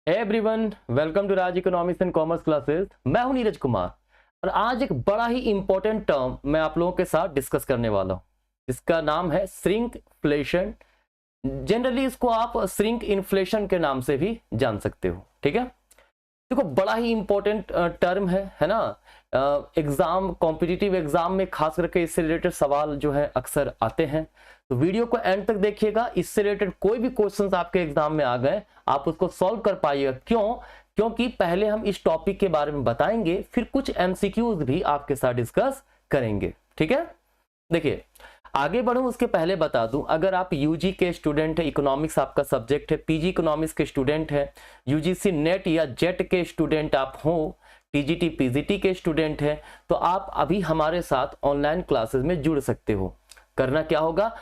Everyone, welcome to Raj economics and commerce classes. मैं हूं नीरज कुमार और आज एक बड़ा ही इंपॉर्टेंट टर्म मैं आप लोगों के साथ डिस्कस करने वाला हूं, जिसका नाम है श्रिंकफ्लेशन। जनरली इसको आप श्रिंक इन्फ्लेशन के नाम से भी जान सकते हो। ठीक है, देखो बड़ा ही इंपॉर्टेंट टर्म है ना। एग्जाम, कॉम्पिटिटिव एग्जाम में खास करके इससे रिलेटेड सवाल जो है अक्सर आते हैं, तो वीडियो को एंड तक देखिएगा। इससे रिलेटेड कोई भी क्वेश्चंस आपके एग्जाम में आ गए, आप उसको सॉल्व कर पाइएगा। क्यों? क्योंकि पहले हम इस टॉपिक के बारे में बताएंगे, फिर कुछ एमसीक्यूज भी आपके साथ डिस्कस करेंगे। ठीक है, देखिए आगे बढ़ूं उसके पहले बता दूं, अगर आप यूजी के स्टूडेंट है, इकोनॉमिक्स आपका सब्जेक्ट है, पीजी इकोनॉमिक्स के स्टूडेंट है, यूजीसी नेट या जेट के स्टूडेंट आप हो, टीजीटी पीजीटी के स्टूडेंट है, तो आप अभी हमारे साथ ऑनलाइन क्लासेस में जुड़ सकते हो। करना क्या होगा,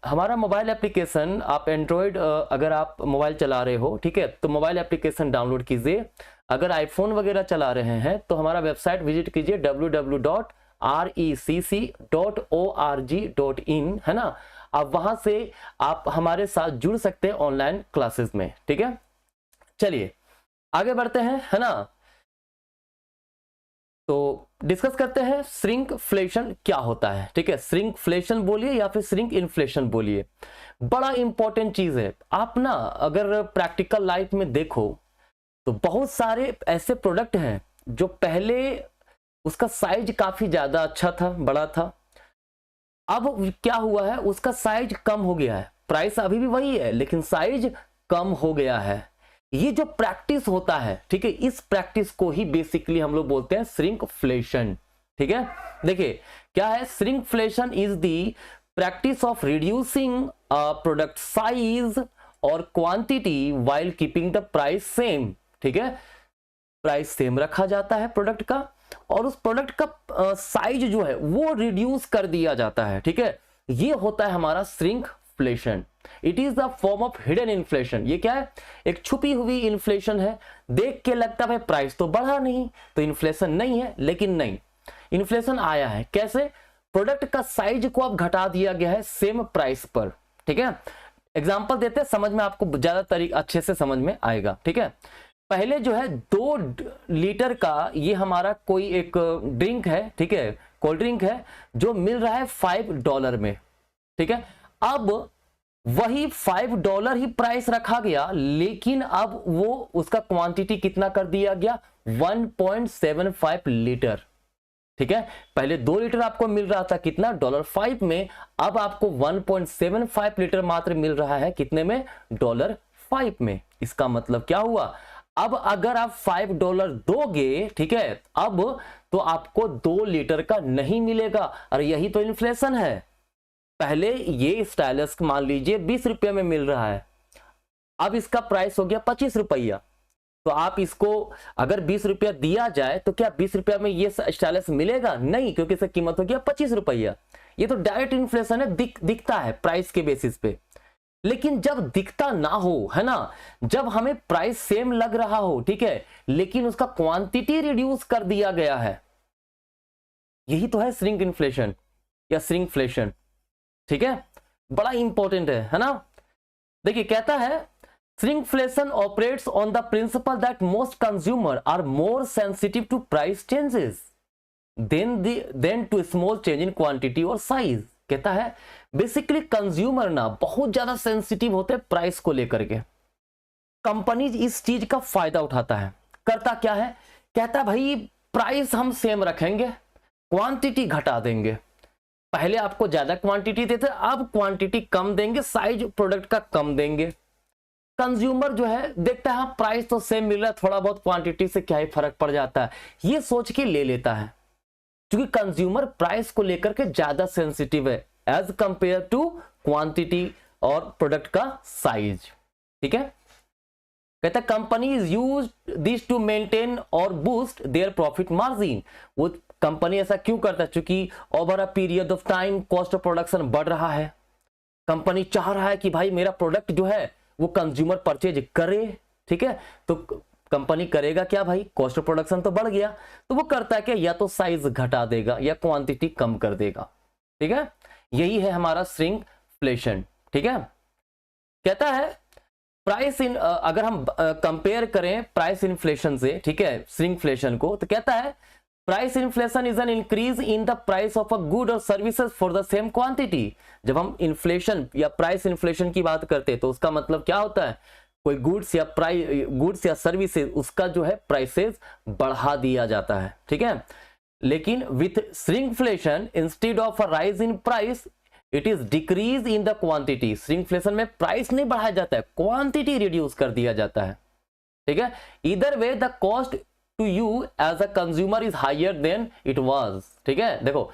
हमारा मोबाइल एप्लीकेशन, आप एंड्रॉयड अगर आप मोबाइल चला रहे हो, ठीक है, तो मोबाइल एप्लीकेशन डाउनलोड कीजिए। अगर आईफोन वगैरह चला रहे हैं तो हमारा वेबसाइट विजिट कीजिए www.recc.org.in, है ना। अब वहां से आप हमारे साथ जुड़ सकते हैं ऑनलाइन क्लासेस में। ठीक है, चलिए आगे बढ़ते हैं, है ना। तो डिस्कस करते हैं श्रिंकफ्लेशन क्या होता है। ठीक है, श्रिंकफ्लेशन बोलिए या फिर श्रिंक इन्फ्लेशन बोलिए, बड़ा इंपॉर्टेंट चीज है। आप ना अगर प्रैक्टिकल लाइफ में देखो तो बहुत सारे ऐसे प्रोडक्ट हैं जो पहले उसका साइज काफी ज्यादा अच्छा था, बड़ा था। अब क्या हुआ है, उसका साइज कम हो गया है, प्राइस अभी भी वही है लेकिन साइज कम हो गया है। ये जो प्रैक्टिस होता है, ठीक है, इस प्रैक्टिस को ही बेसिकली हम लोग बोलते हैं श्रिंकफ्लेशन। ठीक है, देखिए क्या है, shrinkflation is the practice of reducing product size और quantity while keeping the price same. ठीक है, प्राइस सेम रखा जाता है प्रोडक्ट का और उस प्रोडक्ट का साइज जो है वो रिड्यूस कर दिया जाता है। ठीक है, ये होता है हमारा shrinkflation. It is the form of hidden inflation. ये क्या है, एक छुपी हुई इन्फ्लेशन है। देख के लगता है प्राइस तो बढ़ा नहीं तो इन्फ्लेशन नहीं है, लेकिन नहीं, इन्फ्लेशन आया है। कैसे? प्रोडक्ट का साइज को अब घटा दिया गया है सेम प्राइस पर। ठीक है, एग्जांपल देते हैं, समझ में आपको ज्यादा अच्छे से समझ में आएगा। ठीक है, पहले जो है 2 लीटर का ये हमारा कोई एक ड्रिंक है, ठीक है, कोल्ड ड्रिंक है, जो मिल रहा है $5 में। ठीक है, अब वही $5 ही प्राइस रखा गया, लेकिन अब वो उसका क्वांटिटी कितना कर दिया गया, 1.75 लीटर। ठीक है, पहले 2 लीटर आपको मिल रहा था कितना, $5 में, अब आपको 1.75 लीटर मात्र मिल रहा है कितने में, $5 में। इसका मतलब क्या हुआ, अब अगर आप $5 दोगे, ठीक है, अब तो आपको 2 लीटर का नहीं मिलेगा। और यही तो इन्फ्लेशन है। पहले ये स्टाइलस मान लीजिए 20 रुपये में मिल रहा है, अब इसका प्राइस हो गया 25 रुपया। तो आप इसको अगर 20 रुपया दिया जाए तो क्या 20 रुपया में ये स्टाइलस मिलेगा? नहीं, क्योंकि इसका कीमत हो गया 25 रुपया। ये तो डायरेक्ट इन्फ्लेशन है, दिखता है प्राइस के बेसिस पे। लेकिन जब दिखता ना हो, है ना, जब हमें प्राइस सेम लग रहा हो, ठीक है, लेकिन उसका क्वांटिटी रिड्यूस कर दिया गया है, यही तो है श्रिंक इन्फ्लेशन या श्रिंकफ्लेशन। ठीक है, बड़ा इंपॉर्टेंट है ना। देखिए कहता है, shrinkflation operates on the principle that most consumer are more sensitive to price changes than to small change in quantity और साइज। कहता है बेसिकली कंज्यूमर ना बहुत ज्यादा सेंसिटिव होते हैं प्राइस को लेकर के। कंपनीज इस चीज का फायदा उठाता है। करता क्या है, कहता भाई प्राइस हम सेम रखेंगे, क्वांटिटी घटा देंगे। पहले आपको ज्यादा क्वांटिटी देते, अब क्वांटिटी कम देंगे, साइज प्रोडक्ट का कम देंगे। कंज्यूमर जो है देखता है प्राइस तो सेम मिल रहा है, थोड़ा बहुत क्वांटिटी से क्या ही फर्क पड़ जाता है, ये सोच के ले लेता है। क्योंकि कंज्यूमर प्राइस को लेकर के ज्यादा सेंसिटिव है एज कंपेयर टू क्वांटिटी और प्रोडक्ट का साइज। ठीक है, कहता है companies use this to maintain और बूस्ट देयर प्रॉफिट मार्जिन। वो कंपनी ऐसा क्यों करता है, क्योंकि over a period of time cost of production बढ़ रहा है। कंपनी चाह रहा है कि भाई मेरा प्रोडक्ट जो है वो कंज्यूमर परचेज करे। ठीक है, तो कंपनी करेगा क्या भाई, कॉस्ट ऑफ प्रोडक्शन तो बढ़ गया, तो वो करता है कि या तो साइज घटा देगा या क्वांटिटी कम कर देगा। ठीक है, यही है हमारा श्रिंकफ्लेशन। ठीक है, कहता है प्राइस इन अगर हम कंपेयर करें प्राइस इन्फ्लेशन से, ठीक है, श्रिंकफ्लेशन को, तो कहता है price inflation is an increase in the price of a good और services for the same quantity. जब हम इन्फ्लेशन या प्राइस इन्फ्लेशन की बात करते हैं तो उसका मतलब क्या होता है, कोई गुड्स या सर्विसेज उसका जो है प्राइसेस बढ़ा दिया जाता है, ठीक है। लेकिन with shrinkflation instead of a rise in price it is decrease in the quantity. Shrinkflation में प्राइस नहीं बढ़ाया जाता है, क्वांटिटी रिड्यूस कर दिया जाता है, ठीक है। इधर way the cost to you as a consumer is higher than it was, ठीक है। देखो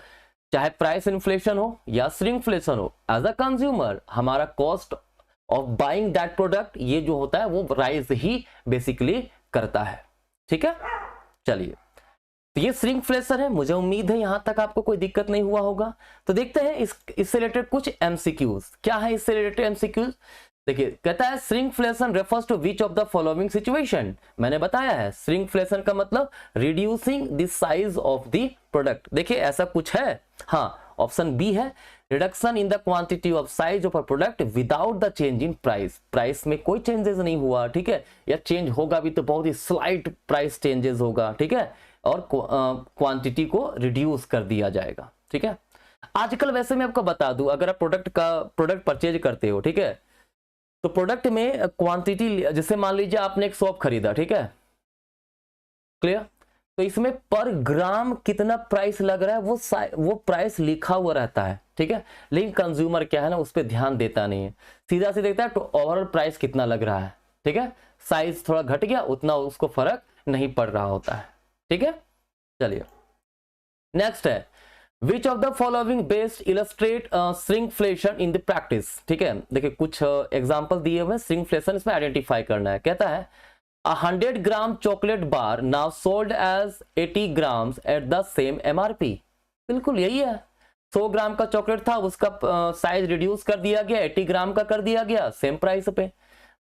चाहे प्राइस इन्फ्लेशन हो या श्रिंकफ्लेशन हो, एज अ कंज्यूमर हमारा cost of buying that product ये जो होता है वो राइज ही बेसिकली करता है, ठीक है। चलिए, तो ये श्रिंकफ्लेशन है, मुझे उम्मीद है यहां तक आपको कोई दिक्कत नहीं हुआ होगा। तो देखते हैं इससे रिलेटेड कुछ एमसीक्यूज। क्या है इससे रिलेटेड एमसीक्यूज? देखिए, कहता है shrinkflation refers to which of the following situation. मैंने बताया है श्रिंकफ्लेशन का मतलब reducing the size of the product. देखिए ऐसा कुछ है, हाँ, ऑप्शन बी है, reduction in the quantity of size of a product without the change in price. Price में कोई चेंजेस नहीं हुआ, ठीक है, या चेंज होगा भी तो बहुत ही स्लाइट प्राइस चेंजेस होगा, ठीक है, और क्वांटिटी को रिड्यूस कर दिया जाएगा, ठीक है। आजकल वैसे मैं आपको बता दूं, अगर आप प्रोडक्ट परचेज करते हो, ठीक है, तो प्रोडक्ट में क्वांटिटी, जैसे मान लीजिए आपने एक सोप खरीदा, ठीक है, क्लियर, तो इसमें पर ग्राम कितना प्राइस लग रहा है वो प्राइस लिखा हुआ रहता है, ठीक है। लेकिन कंज्यूमर क्या है ना, उस पर ध्यान देता नहीं है, सीधा से देखता है तो ओवरऑल प्राइस कितना लग रहा है, ठीक है, साइज थोड़ा घट गया उतना उसको फर्क नहीं पड़ रहा होता है, ठीक है। चलिए नेक्स्ट है, विच of the following best illustrate shrinkflation in the practice, ठीक है। देखिए कुछ एग्जांपल दिए हुए श्रिंकफ्लेशन, इसमें आइडेंटिफाई करना है। कहता है 100 gram chocolate bar now sold as 80 grams at the same MRP। बिल्कुल यही है, 100 ग्राम का चॉकलेट था, उसका साइज रिड्यूस कर दिया गया, 80 ग्राम का कर दिया गया, सेम प्राइस पे।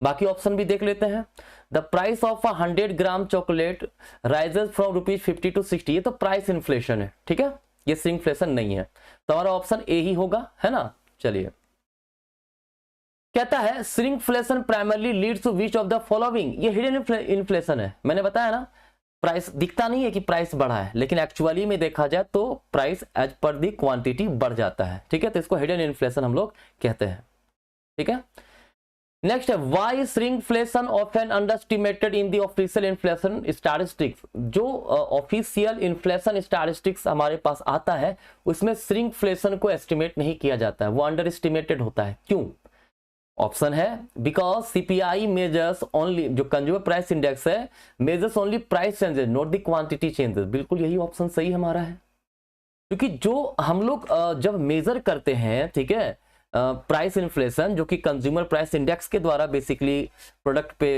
बाकी ऑप्शन भी देख लेते हैं। The price of 100 gram chocolate rises from ₹50 to 60। ये तो प्राइस इन्फ्लेशन है, ठीक है, ये श्रिंकफ्लेशन नहीं है, तो हमारा ऑप्शन ए ही होगा, है ना। चलिए, कहता है shrinkflation primarily leads to which of the following. ये हिडन इन्फ्लेशन है, मैंने बताया ना, प्राइस दिखता नहीं है कि प्राइस बढ़ा है, लेकिन एक्चुअली में देखा जाए तो प्राइस एज पर दी क्वांटिटी बढ़ जाता है, ठीक है, तो इसको हिडन इन्फ्लेशन हम लोग कहते हैं, ठीक है। नेक्स्ट है, why shrinkflation often underestimated in the official inflation statistics. जो ऑफिशियल इन्फ्लेशन स्टैटिस्टिक्स हमारे पास आता है उसमें श्रिंकफ्लेशन को एस्टिमेट नहीं किया जाता है, वो अंडर एस्टिमेटेड होता है। क्यों? ऑप्शन है बिकॉज CPI मेजर्स ओनली, जो कंज्यूमर प्राइस इंडेक्स है, measures only price changes not the quantity changes. बिल्कुल यही ऑप्शन सही हमारा है, क्योंकि जो हम लोग जब मेजर करते हैं, ठीक है, प्राइस इन्फ्लेशन जो कि कंज्यूमर प्राइस इंडेक्स के द्वारा बेसिकली प्रोडक्ट पे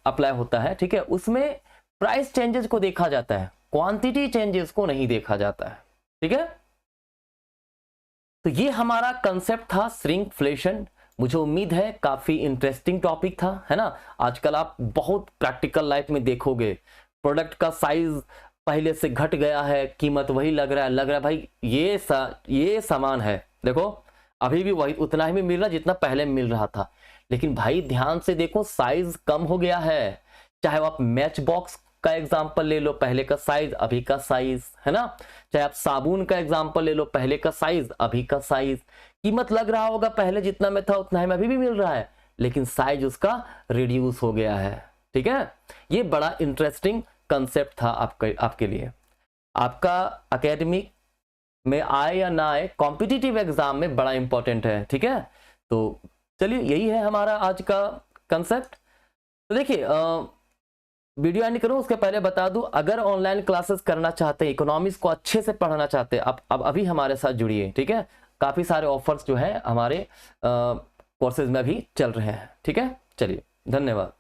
अप्लाई होता है, ठीक है, उसमें प्राइस चेंजेस को देखा जाता है, क्वांटिटी चेंजेस को नहीं देखा जाता है, ठीक है। तो ये हमारा कंसेप्ट था श्रिंकफ्लेशन। मुझे उम्मीद है काफी इंटरेस्टिंग टॉपिक था, है ना। आजकल आप बहुत प्रैक्टिकल लाइफ में देखोगे प्रोडक्ट का साइज पहले से घट गया है, कीमत वही लग रहा है भाई ये सामान है, देखो अभी भी वही उतना ही में मिल रहा जितना पहले मिल रहा था, लेकिन भाई ध्यान से देखो साइज कम हो गया है। चाहे आप मैच बॉक्स का एग्जांपल ले लो, पहले का साइज अभी का साइज, है ना। चाहे आप साबुन का एग्जांपल ले लो, पहले का साइज अभी का साइज, कीमत लग रहा होगा पहले जितना में था उतना ही में अभी भी मिल रहा है, लेकिन साइज उसका रिड्यूस हो गया है, ठीक है। ये बड़ा इंटरेस्टिंग कंसेप्ट था आपके लिए। आपका एकेडमिक में आए या ना आए, कॉम्पिटिटिव एग्जाम में बड़ा इंपॉर्टेंट है, ठीक है। तो चलिए यही है हमारा आज का कंसेप्ट। तो देखिए वीडियो एंड करूं उसके पहले बता दूं, अगर ऑनलाइन क्लासेस करना चाहते हैं, इकोनॉमिक्स को अच्छे से पढ़ना चाहते हैं, अब अभी हमारे साथ जुड़िए, ठीक है। काफी सारे ऑफर्स जो है हमारे कोर्सेज में भी चल रहे हैं, ठीक है। चलिए धन्यवाद।